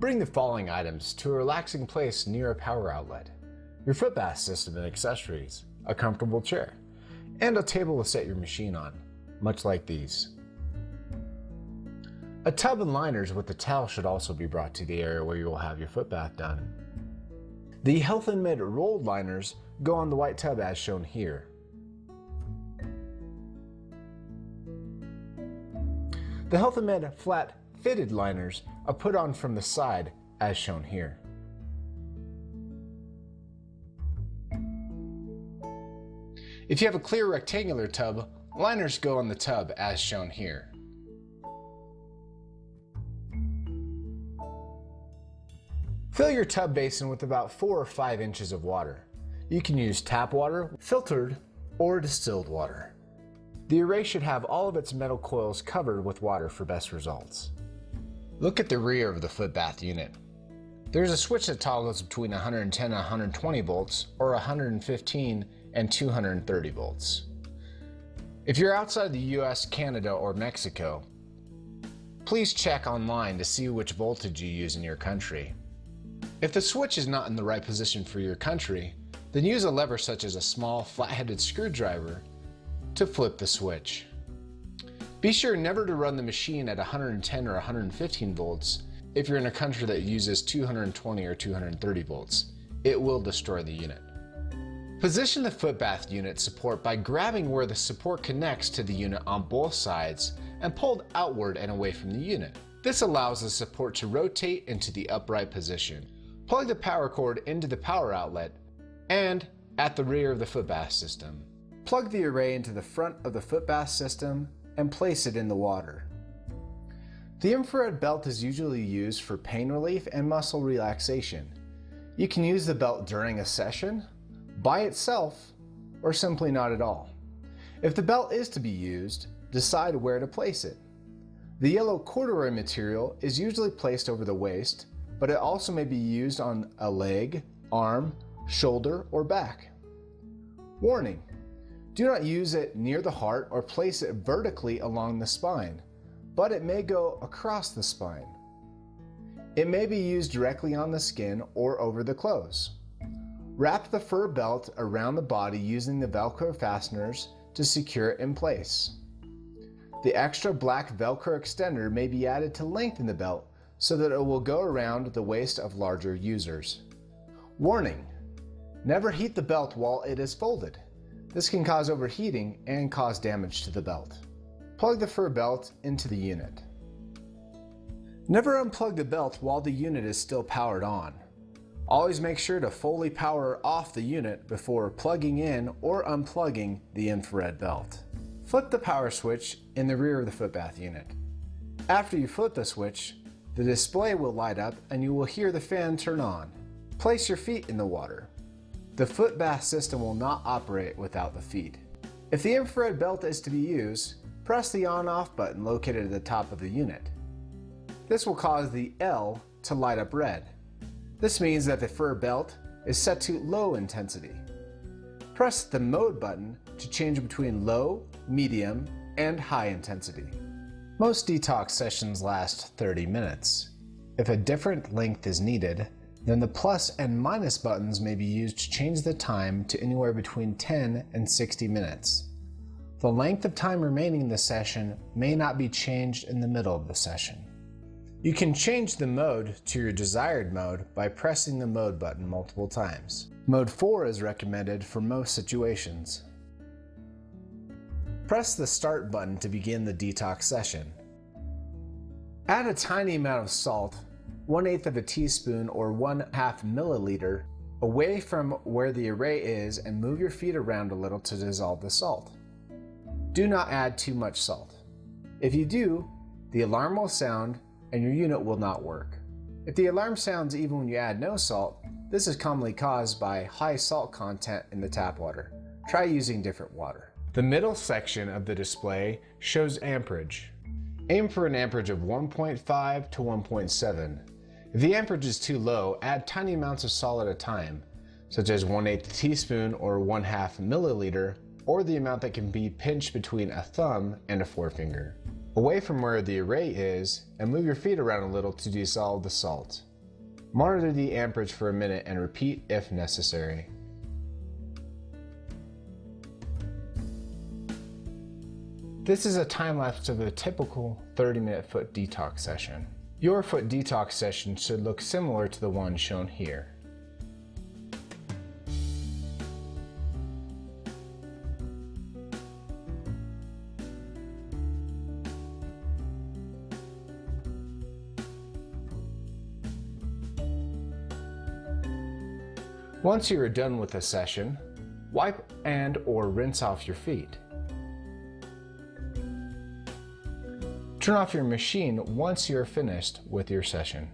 Bring the following items to a relaxing place near a power outlet: your foot bath system and accessories, a comfortable chair, and a table to set your machine on, much like these. A tub and liners with a towel should also be brought to the area where you will have your foot bath done. The HEALTHandMED rolled liners go on the white tub as shown here. The HEALTHandMED flat fitted liners are put on from the side as shown here. If you have a clear rectangular tub, liners go on the tub as shown here. Fill your tub basin with about 4 or 5 inches of water. You can use tap water, filtered, or distilled water. The array should have all of its metal coils covered with water for best results. Look at the rear of the foot bath unit. There's a switch that toggles between 110 and 120 volts or 115 and 230 volts. If you're outside the US, Canada, or Mexico, please check online to see which voltage you use in your country. If the switch is not in the right position for your country, then use a lever such as a small flat-headed screwdriver to flip the switch. Be sure never to run the machine at 110 or 115 volts if you're in a country that uses 220 or 230 volts. It will destroy the unit. Position the foot bath unit support by grabbing where the support connects to the unit on both sides and pulled outward and away from the unit. This allows the support to rotate into the upright position. Plug the power cord into the power outlet and at the rear of the foot bath system. Plug the array into the front of the foot bath system and place it in the water. The infrared belt is usually used for pain relief and muscle relaxation. You can use the belt during a session, by itself, or simply not at all. If the belt is to be used, decide where to place it. The yellow corduroy material is usually placed over the waist, but it also may be used on a leg, arm, shoulder, or back. Warning: do not use it near the heart or place it vertically along the spine, but it may go across the spine. It may be used directly on the skin or over the clothes. Wrap the fur belt around the body using the Velcro fasteners to secure it in place. The extra black Velcro extender may be added to lengthen the belt so that it will go around the waist of larger users. Warning: never heat the belt while it is folded. This can cause overheating and cause damage to the belt. Plug the fur belt into the unit. Never unplug the belt while the unit is still powered on. Always make sure to fully power off the unit before plugging in or unplugging the infrared belt. Flip the power switch in the rear of the foot bath unit. After you flip the switch, the display will light up and you will hear the fan turn on. Place your feet in the water. The foot bath system will not operate without the feet. If the infrared belt is to be used, press the on-off button located at the top of the unit. This will cause the L to light up red. This means that the fur belt is set to low intensity. Press the mode button to change between low, medium, and high intensity. Most detox sessions last 30 minutes. If a different length is needed, then the plus and minus buttons may be used to change the time to anywhere between 10 and 60 minutes. The length of time remaining in the session may not be changed in the middle of the session. You can change the mode to your desired mode by pressing the mode button multiple times. Mode 4 is recommended for most situations. Press the start button to begin the detox session. Add a tiny amount of salt, 1/8 of a teaspoon or 1/2 milliliter, away from where the array is and move your feet around a little to dissolve the salt. Do not add too much salt. If you do, the alarm will sound and your unit will not work. If the alarm sounds even when you add no salt, this is commonly caused by high salt content in the tap water. Try using different water. The middle section of the display shows amperage. Aim for an amperage of 1.5 to 1.7. If the amperage is too low, add tiny amounts of salt at a time, such as 1/8 teaspoon or 1/2 milliliter, or the amount that can be pinched between a thumb and a forefinger. Away from where the array is, and move your feet around a little to dissolve the salt. Monitor the amperage for a minute and repeat if necessary. This is a time lapse of a typical 30-minute foot detox session. Your foot detox session should look similar to the one shown here. Once you are done with the session, wipe and/or rinse off your feet. Turn off your machine once you are finished with your session.